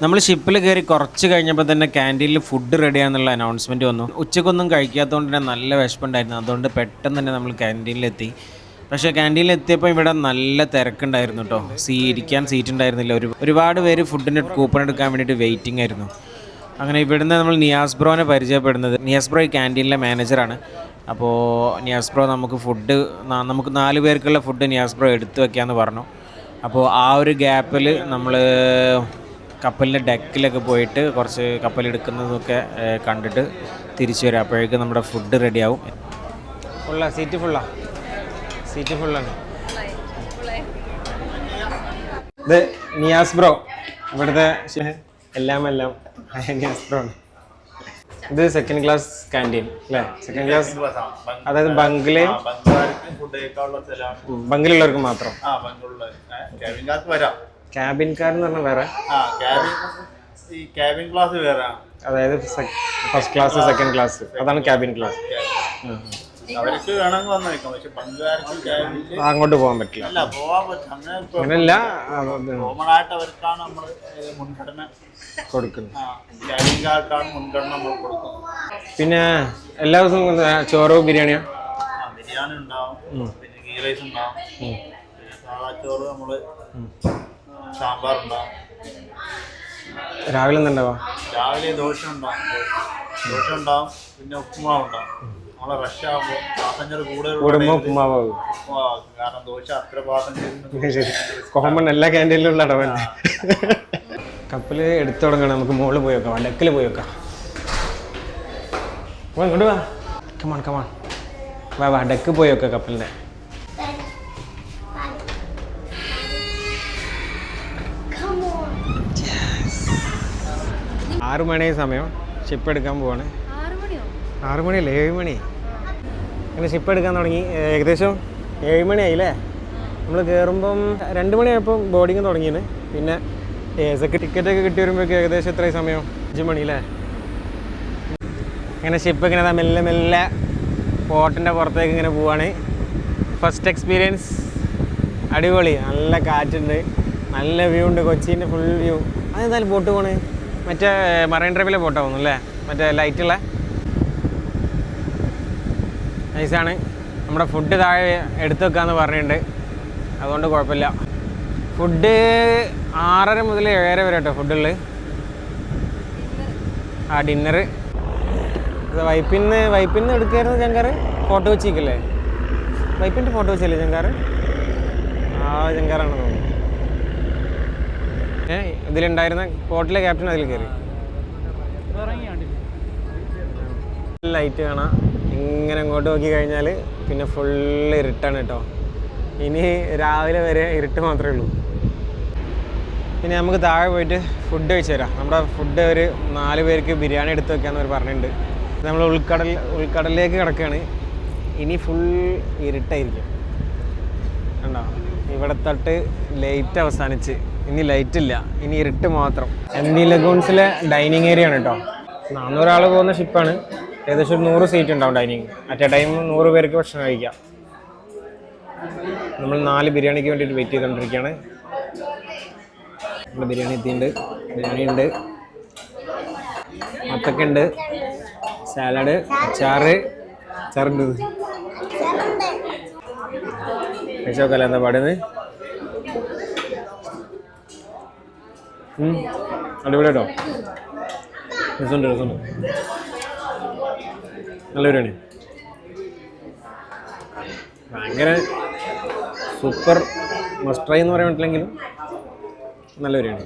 നമ്മൾ ഷിപ്പിൽ കയറി കുറച്ച് കഴിഞ്ഞപ്പോൾ തന്നെ ക്യാൻറ്റീനിൽ ഫുഡ് റെഡിയാണെന്നുള്ള അനൗൺസ്മെൻറ്റ് വന്നു. ഉച്ചക്കൊന്നും കഴിക്കാത്തതുകൊണ്ട് തന്നെ നല്ല വിശപ്പുണ്ടായിരുന്നു. അതുകൊണ്ട് പെട്ടെന്ന് തന്നെ നമ്മൾ ക്യാൻറ്റീനിലെത്തി. പക്ഷേ ക്യാൻറ്റീനിലെത്തിയപ്പോൾ ഇവിടെ നല്ല തിരക്കുണ്ടായിരുന്നു കേട്ടോ. ഇരിക്കാൻ സീറ്റ് ഉണ്ടായിരുന്നില്ല. ഒരുപാട് പേര് ഫുഡിൻ്റെ കൂപ്പൺ എടുക്കാൻ വേണ്ടിയിട്ട് വെയിറ്റിംഗ് ആയിരുന്നു. അങ്ങനെ ഇവിടുന്ന് നമ്മൾ നിയാസ് ബ്രോനെ പരിചയപ്പെടുന്നത്. നിയാസ് ബ്രോ ഈ ക്യാൻറ്റീനിലെ മാനേജറാണ്. അപ്പോൾ നിയാസ് ബ്രോ നമുക്ക് 4 പേർക്കുള്ള ഫുഡ് നിയാസ് ബ്രോ എടുത്തു വെക്കാമെന്ന് പറഞ്ഞു. അപ്പോൾ ആ ഒരു ഗ്യാപ്പിൽ നമ്മൾ കപ്പലിൻ്റെ ഡെക്കിലൊക്കെ പോയിട്ട് കുറച്ച് കപ്പലെടുക്കുന്നതൊക്കെ കണ്ടിട്ട് തിരിച്ചു വരാം. അപ്പോഴേക്കും നമ്മുടെ ഫുഡ് റെഡിയാവും. സീറ്റ് ഫുള്ളാണ്. ഇത് നിയാസ് ബ്രോ, ഇവിടുത്തെ എല്ലാം നിയാസ് ബ്രോ ആണ്. ഇത് സെക്കൻഡ് ക്ലാസ് ക്യാൻറ്റീൻ അല്ലേ? സെക്കൻഡ് ക്ലാസ് അതായത് ബംഗിലുള്ളവർക്ക് മാത്രം. ക്യാബിൻകാരെന്ന് പറഞ്ഞാൽ വേറെ, അതായത് ഫസ്റ്റ് ക്ലാസ് സെക്കൻഡ് ക്ലാസ്, അതാണ് ക്യാബിൻ ക്ലാസ്. അങ്ങോട്ട് പോകാൻ പറ്റില്ല. അങ്ങനെയല്ല, കൊടുക്കുന്നു. പിന്നെ എല്ലാ ദിവസവും ചോറ് ബിരിയാണിയാ? ബിരിയാണി ഉണ്ടാവും, പിന്നെ ഗീ റൈസ് ഉണ്ടാവും, സാധാച്ചോറ്, നമ്മള് സാമ്പാർ ഉണ്ടാവും. രാവിലെ എന്തുണ്ടാവാ? രാവിലെ ദോശ ഉണ്ടാവും, പിന്നെ ഉപ്പുമാവ് ഉണ്ടാവും. നമ്മളെ റഷ് ആകുമ്പോൾ പാസഞ്ചർ കൂടുമ്പോൾ ഉപ്പുമാവ്, കാരണം ദോശ അത്ര പാസഞ്ചർ കോമൺ എല്ലാ ക്യാൻറ്റീനിലുള്ള അടവല്ലേ. കപ്പൽ എടുത്തു തുടങ്ങണം. നമുക്ക് മുകളിൽ പോയി വെക്കാം, ഡെക്കിൽ പോയി വെക്കാം. ഇങ്ങോട്ട് വാ, കമാൺ വാ, ഡെക്ക് പോയി വെക്കാം കപ്പലിൻ്റെ. 6 മണി സമയം ഷിപ്പ് എടുക്കാൻ പോവാണ്. 6 മണിയല്ലേ, 7 മണി. അങ്ങനെ ഷിപ്പ് എടുക്കാൻ തുടങ്ങി. ഏകദേശം 7 മണിയായില്ലേ. നമ്മൾ കയറുമ്പം 2 മണിയായപ്പോൾ ബോർഡിങ് തുടങ്ങിയാണ്. പിന്നെ ടിക്കറ്റൊക്കെ കിട്ടി വരുമ്പോഴേക്കും ഏകദേശം എത്രയും സമയം? 5 മണി അല്ലേ. ഇങ്ങനെ ഷിപ്പ് ഇങ്ങനെ മെല്ലെ പോർട്ടിൻ്റെ പുറത്തേക്ക് ഇങ്ങനെ പോവാണ്. ഫസ്റ്റ് എക്സ്പീരിയൻസ് അടിപൊളി. നല്ല കാറ്റുണ്ട്, നല്ല വ്യൂ ഉണ്ട്, കൊച്ചീൻ്റെ ഫുൾ വ്യൂ. അതെന്തായാലും ബോട്ട് പോണ്, മറ്റേ മറൈൻ ഡ്രൈവിലെ ബോട്ടാവുന്നു അല്ലേ, മറ്റേ ലൈറ്റുള്ള. നൈസാണ്. നമ്മുടെ ഫുഡ് താഴെ എടുത്തു വെക്കാമെന്ന് പറഞ്ഞിട്ടുണ്ട്, അതുകൊണ്ട് കുഴപ്പമില്ല. ഫുഡ് 6:30 മുതൽ 7:30 വരെ കേട്ടോ ഫുഡുള്ളത്. ഡിന്നറ് വൈപ്പിന്ന് എടുക്കായിരുന്നു ജങ്കാറ്. ഫോട്ടോ വെച്ചിരിക്കല്ലേ, വൈപ്പിൻ്റെ ഫോട്ടോ വെച്ചല്ലേ ജങ്കാറ്? ജങ്കാറാണ് തോന്നുന്നു. ഇതിലുണ്ടായിരുന്ന ബോട്ടിലെ ക്യാപ്റ്റൻ അതിൽ കയറി. ലൈറ്റ് കാണാം. ഇങ്ങനെ അങ്ങോട്ട് നോക്കി കഴിഞ്ഞാൽ പിന്നെ ഫുള്ള് ഇരുട്ടാണ് കേട്ടോ. ഇനി രാവിലെ വരെ ഇരുട്ട് മാത്രമേ ഉള്ളൂ. പിന്നെ നമുക്ക് താഴെ പോയിട്ട് ഫുഡ് കഴിച്ചു തരാം. നമ്മുടെ ഫുഡ് ഒരു 4 പേർക്ക് ബിരിയാണി എടുത്ത് വെക്കാമെന്ന് അവർ പറഞ്ഞിട്ടുണ്ട്. നമ്മൾ ഉൾക്കടലിലേക്ക് കിടക്കുകയാണ്. ഇനി ഫുൾ ഇരുട്ടായിരിക്കും കണ്ടോ. ഇവിടെ തൊട്ട് ലൈറ്റ് അവസാനിച്ച്, ഇനി ലൈറ്റ് ഇല്ല, ഇനി ഇരുട്ട് മാത്രം. MV ലഗൂൺസിലെ ഡൈനിങ് ഏരിയ ആണ് കേട്ടോ. 400 ആൾ പോകുന്ന ഷിപ്പാണ്. ഏകദേശം ഒരു 100 സീറ്റ് ഉണ്ടാവും ഡൈനിങ്. അറ്റ് ടൈം 100 പേർക്ക് ഭക്ഷണം കഴിക്കാം. നമ്മൾ 4 ബിരിയാണിക്ക് വേണ്ടിയിട്ട് വെയിറ്റ് ചെയ്തുകൊണ്ടിരിക്കുകയാണ്. നമ്മുടെ ബിരിയാണി എത്തിയിട്ടുണ്ട്. ബിരിയാണി ഉണ്ട്, മത്തക്ക ഉണ്ട്, സാലഡ്, അച്ചാറുണ്ട്. കഴിച്ചോക്കല്ലേ എന്താ പാടുന്നത്? അടിപൊളി കേട്ടോ. രസമുണ്ട്. നല്ല ബിരിയാണി, ഭയങ്കര സൂപ്പർ മസ്റ്റ് ട്രൈ എന്ന് പറയാൻ പറ്റില്ലെങ്കിലും നല്ല ബിരിയാണി.